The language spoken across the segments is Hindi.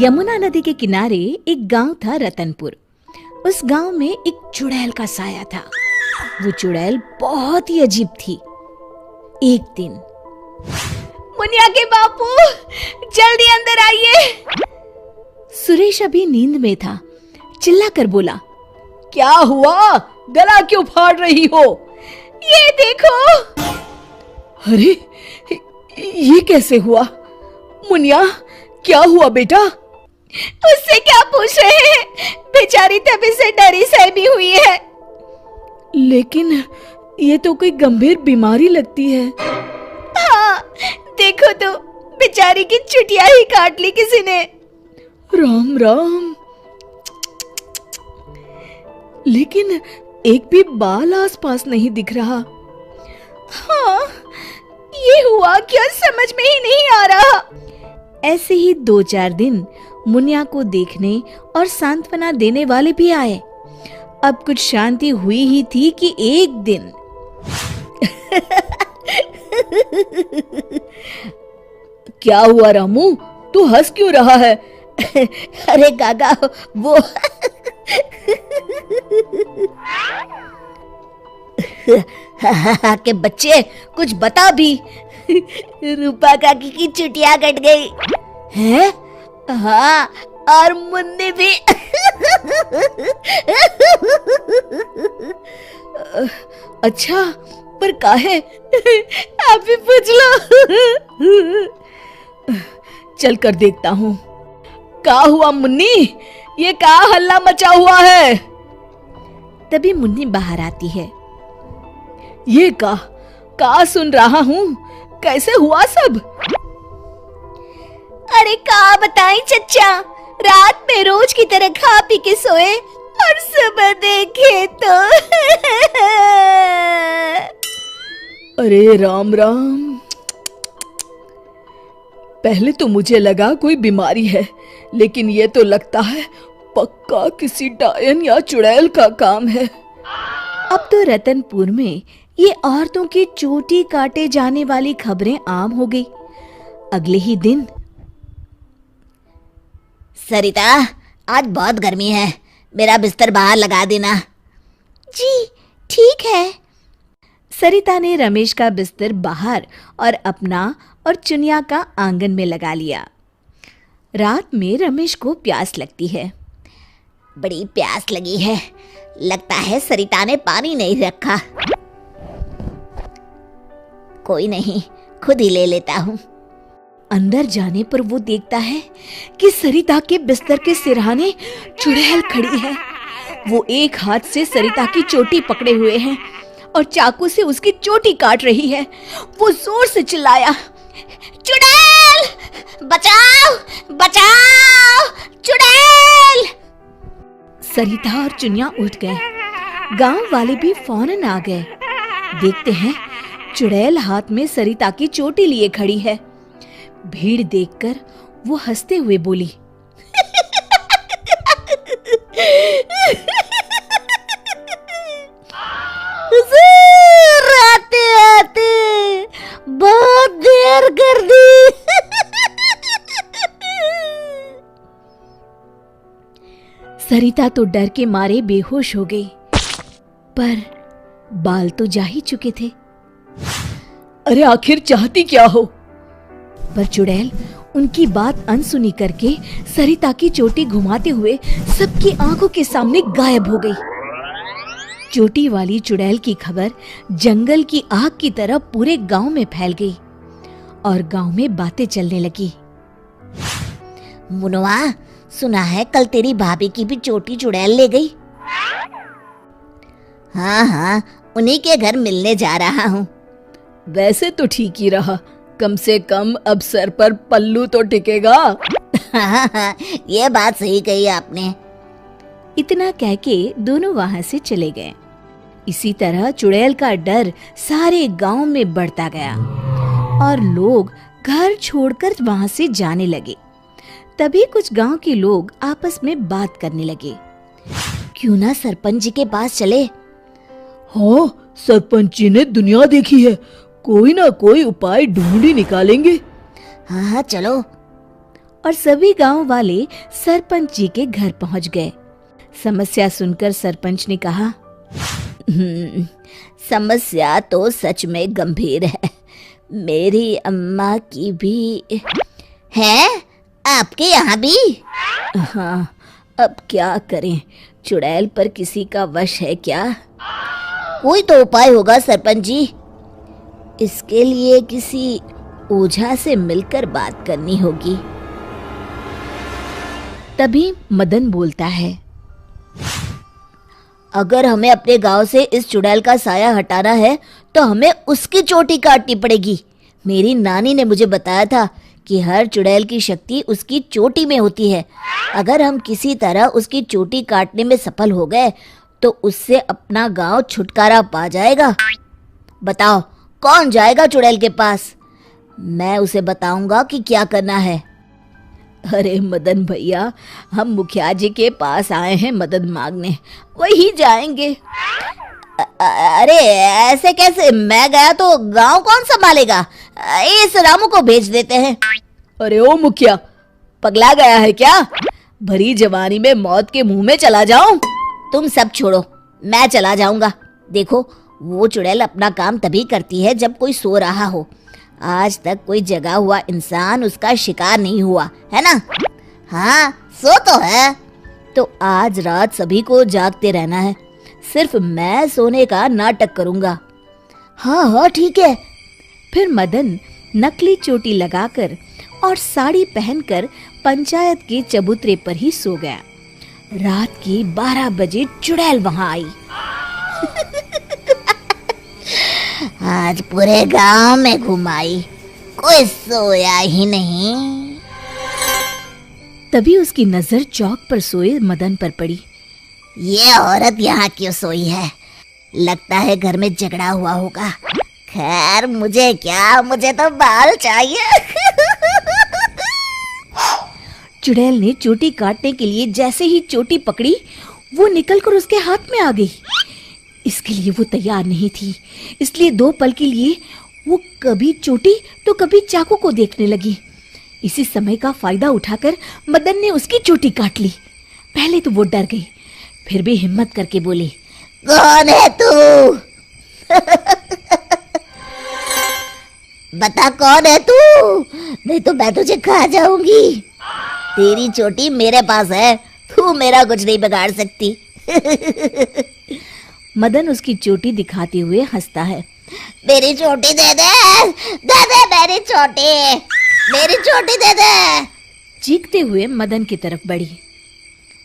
यमुना नदी के किनारे एक गांव था रतनपुर। उस गांव में एक चुड़ैल का साया था। वो चुड़ैल बहुत ही अजीब थी। एक दिन, मुनिया के बापू, जल्दी अंदर आइए। सुरेश अभी नींद में था, चिल्लाकर बोला, क्या हुआ? गला क्यों फाड़ रही हो? ये देखो। अरे, ये कैसे हुआ? मुनिया, क्या हुआ बेटा? उससे क्या पूछ रहे हैं? बेचारी तभी से डरी सहमी हुई है। लेकिन ये तो कोई गंभीर बीमारी लगती है। हाँ, देखो तो, बेचारी की चुटिया ही काट ली किसी ने। राम राम। लेकिन एक भी बाल आसपास नहीं दिख रहा। हाँ, ये हुआ क्या समझ में ही नहीं आ रहा। ऐसे ही 2-4 दिन मुनिया को देखने और सांत्वना देने वाले भी आए। अब कुछ शांति हुई ही थी कि एक दिन क्या हुआ रामू? तू हंस क्यों रहा है? अरे काका, वो के बच्चे, कुछ बता भी। रूपा काकी की चुटिया कट गई है। हाँ, और मुन्नी भी। अच्छा, पर काहे? आप भी पूछ लो। चल कर देखता हूँ। क्या हुआ मुन्नी? ये क्या हल्ला मचा हुआ है? तभी मुन्नी बाहर आती है। ये का सुन रहा हूँ? कैसे हुआ सब? अरे का बताएं चच्चा, रात में रोज की तरह खा पी के सोए और सुबह देखे तो अरे राम राम। पहले तो मुझे लगा कोई बीमारी है, लेकिन ये तो लगता है पक्का किसी डायन या चुड़ैल का काम है। अब तो रतनपुर में ये औरतों की चोटी काटे जाने वाली खबरें आम हो गई। अगले ही दिन, सरिता, आज बहुत गर्मी है, मेरा बिस्तर बाहर लगा देना। जी ठीक है। सरिता ने रमेश का बिस्तर बाहर और अपना और चुनिया का आंगन में लगा लिया। रात में रमेश को प्यास लगती है। बड़ी प्यास लगी है, लगता है सरिता ने पानी नहीं रखा। कोई नहीं, खुद ही ले लेता हूँ। अंदर जाने पर वो देखता है कि सरिता के बिस्तर के सिरहाने चुड़ैल खड़ी है। वो एक हाथ से सरिता की चोटी पकड़े हुए है और चाकू से उसकी चोटी काट रही है। वो जोर से चिल्लाया, चुड़ैल, बचाओ, बचाओ, चुड़ैल। सरिता और चुनिया उठ गए। गांव वाले भी फौरन आ गए। देखते हैं चुड़ैल हाथ में सरिता की चोटी लिए खड़ी है। भीड़ देखकर वो हंसते हुए बोली, आते आते बहुत देर कर दी। सरिता तो डर के मारे बेहोश हो गई, पर बाल तो जा ही चुके थे। अरे आखिर चाहती क्या हो? पर चुड़ैल उनकी बात अनसुनी करके सरिता की चोटी घुमाते हुए सबकी आंखों के सामने गायब हो गई। चोटी वाली चुड़ैल की खबर जंगल की आग की तरह पूरे गांव में फैल गई और गांव में बातें चलने लगी। मुनवा, सुना है कल तेरी भाभी की भी चोटी चुड़ैल ले गई। हाँ हाँ, उन्हीं के घर मिलने जा रहा हूँ। वैसे तो ठीक ही रहा, कम से कम अब सर पर पल्लू तो टिकेगा। हाँ, ये बात सही कही आपने। इतना कह के दोनों वहां से चले गए। इसी तरह चुड़ैल का डर सारे गांव में बढ़ता गया और लोग घर छोड़कर वहां से जाने लगे। तभी कुछ गांव के लोग आपस में बात करने लगे, क्यों ना सरपंच जी के पास चले। हाँ, सरपंच जी ने दुनिया देखी है, कोई ना कोई उपाय ढूंढ ही निकालेंगे। हाँ हाँ चलो। और सभी गांव वाले सरपंच जी के घर पहुंच गए। समस्या सुनकर सरपंच ने कहा, समस्या तो सच में गंभीर है। मेरी अम्मा की भी है, आपके यहाँ भी? हाँ, अब क्या करें, चुड़ैल पर किसी का वश है क्या? कोई तो उपाय होगा सरपंच जी। इसके लिए किसी ओझा से मिलकर बात करनी होगी। तभी मदन बोलता है, अगर हमें अपने गांव से इस चुड़ैल का साया हटाना है तो हमें उसकी चोटी काटनी पड़ेगी। मेरी नानी ने मुझे बताया था कि हर चुड़ैल की शक्ति उसकी चोटी में होती है। अगर हम किसी तरह उसकी चोटी काटने में सफल हो गए तो उससे अपना गांव छुटकारा पा जाएगा। बताओ कौन जाएगा चुड़ैल के पास? मैं उसे बताऊंगा कि क्या करना है। अरे मदन भैया, हम मुखिया जी के पास आए हैं मदद मांगने, वही जाएंगे। अरे ऐसे कैसे? मैं गया तो गांव कौन संभालेगा? इस रामू को भेज देते हैं। अरे ओ मुखिया, पगला गया है क्या? भरी जवानी में मौत के मुंह में चला जाऊं? तुम सब छोड़ो, मैं चला जाऊंगा। देखो, वो चुड़ैल अपना काम तभी करती है जब कोई सो रहा हो। आज तक कोई जगा हुआ इंसान उसका शिकार नहीं हुआ है ना? हाँ, सो तो है। तो आज रात सभी को जागते रहना है। सिर्फ मैं सोने का नाटक करूंगा। हाँ हाँ ठीक है। फिर मदन नकली चोटी लगाकर और साड़ी पहनकर पंचायत के चबूतरे पर ही सो गया। रात के 12 बजे चुड़ैल वहां आई। आज पूरे गांव में घुमाई, कोई सोया ही नहीं। तभी उसकी नजर चौक पर सोए मदन पर पड़ी। ये औरत यहाँ क्यों सोई है? लगता है घर में झगड़ा हुआ होगा। खैर मुझे क्या, मुझे तो बाल चाहिए। चुड़ैल ने चोटी काटने के लिए जैसे ही चोटी पकड़ी, वो निकलकर उसके हाथ में आ गई। इसके लिए वो तैयार नहीं थी, इसलिए 2 पल के लिए वो कभी चोटी तो कभी चाकू को देखने लगी। इसी समय का फायदा उठाकर मदन ने उसकी चोटी काट ली। पहले तो वो डर गई, फिर भी हिम्मत करके बोली, कौन है तू? बता कौन है तू, नहीं तो मैं तुझे खा जाऊंगी। तेरी चोटी मेरे पास है, तू मेरा कुछ नहीं बिगाड़ सकती। मदन उसकी चोटी दिखाते हुए हंसता है। मेरी चोटी दे दे, दे दे मेरी चोटी, मेरी चोटी दे दे। चीखते हुए मदन की तरफ बढ़ी।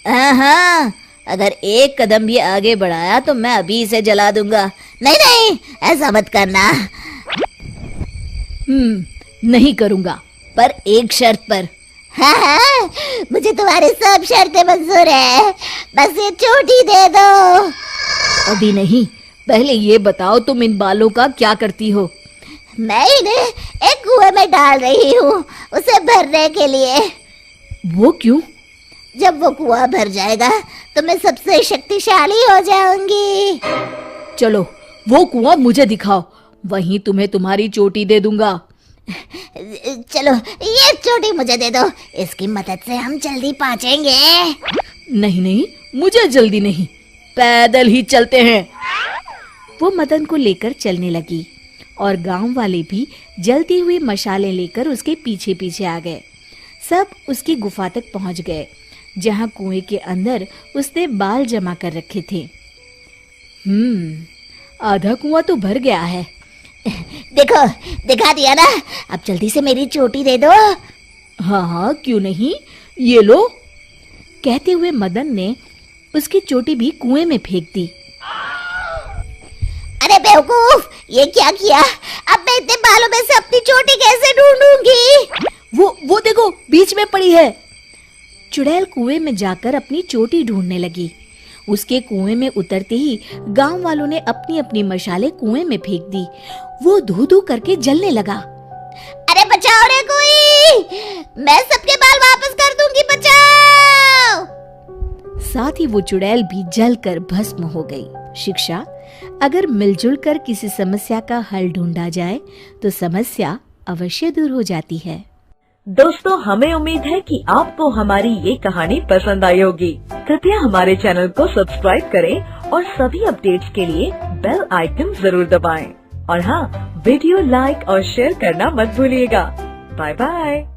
हाँ, अगर एक कदम भी आगे बढ़ाया तो मैं अभी इसे जला दूंगा। नहीं नहीं, ऐसा मत करना। नहीं करूंगा, पर एक शर्त पर। हाँ हाँ, मुझे तुम्हारी सब शर्तें मंजूर है, बस ये चोटी दे दो। अभी नहीं, पहले ये बताओ तुम इन बालों का क्या करती हो? मैं इन्हें एक कुएं में डाल रही हूँ, उसे भरने के लिए। वो क्यों? जब वो कुआं भर जाएगा तो मैं सबसे शक्तिशाली हो जाऊंगी। चलो वो कुआं मुझे दिखाओ, वहीं तुम्हें तुम्हारी चोटी दे दूंगा। चलो ये चोटी मुझे दे दो, इसकी मदद से हम जल्दी पहुंचेंगे। नहीं नहीं, मुझे जल्दी नहीं, पैदल ही चलते हैं। वो मदन को लेकर चलने लगी और गांव वाले भी जलती हुई मशालें लेकर उसके पीछे पीछे आ गए। सब उसकी गुफा तक पहुंच गए, जहां कुएं के अंदर उसने बाल जमा कर रखे थे। आधा कुआं तो भर गया है। देखो, दिखा दिया ना, अब जल्दी से मेरी चोटी दे दो। हाँ हाँ, क्यों नहीं, ये लो। कहते हुए मदन ने उसकी चोटी भी कुएं में फेंक दी। अरे बेवकूफ, ये क्या किया? अब मैं इतने बालों में से अपनी चोटी कैसे ढूंढूंगी? वो देखो, बीच में पड़ी है। चुड़ैल कुएं में जाकर अपनी चोटी ढूंढने लगी। उसके कुएं में उतरते ही गांव वालों ने अपनी अपनी मशालें कुएं में फेंक दी। वो धू धू करके जलने लगा। अरे बचाओ रे कोई, मैं सबके बाल वापस कर दूंगी, बचाओ। साथ ही वो चुड़ैल भी जलकर भस्म हो गई। शिक्षा: अगर मिलजुल कर किसी समस्या का हल ढूंढा जाए तो समस्या अवश्य दूर हो जाती है। दोस्तों, हमें उम्मीद है कि आपको हमारी ये कहानी पसंद आई होगी। कृपया हमारे चैनल को सब्सक्राइब करें और सभी अपडेट्स के लिए बेल आइकन जरूर दबाएं। और हाँ, वीडियो लाइक और शेयर करना मत भूलिएगा। Bye bye.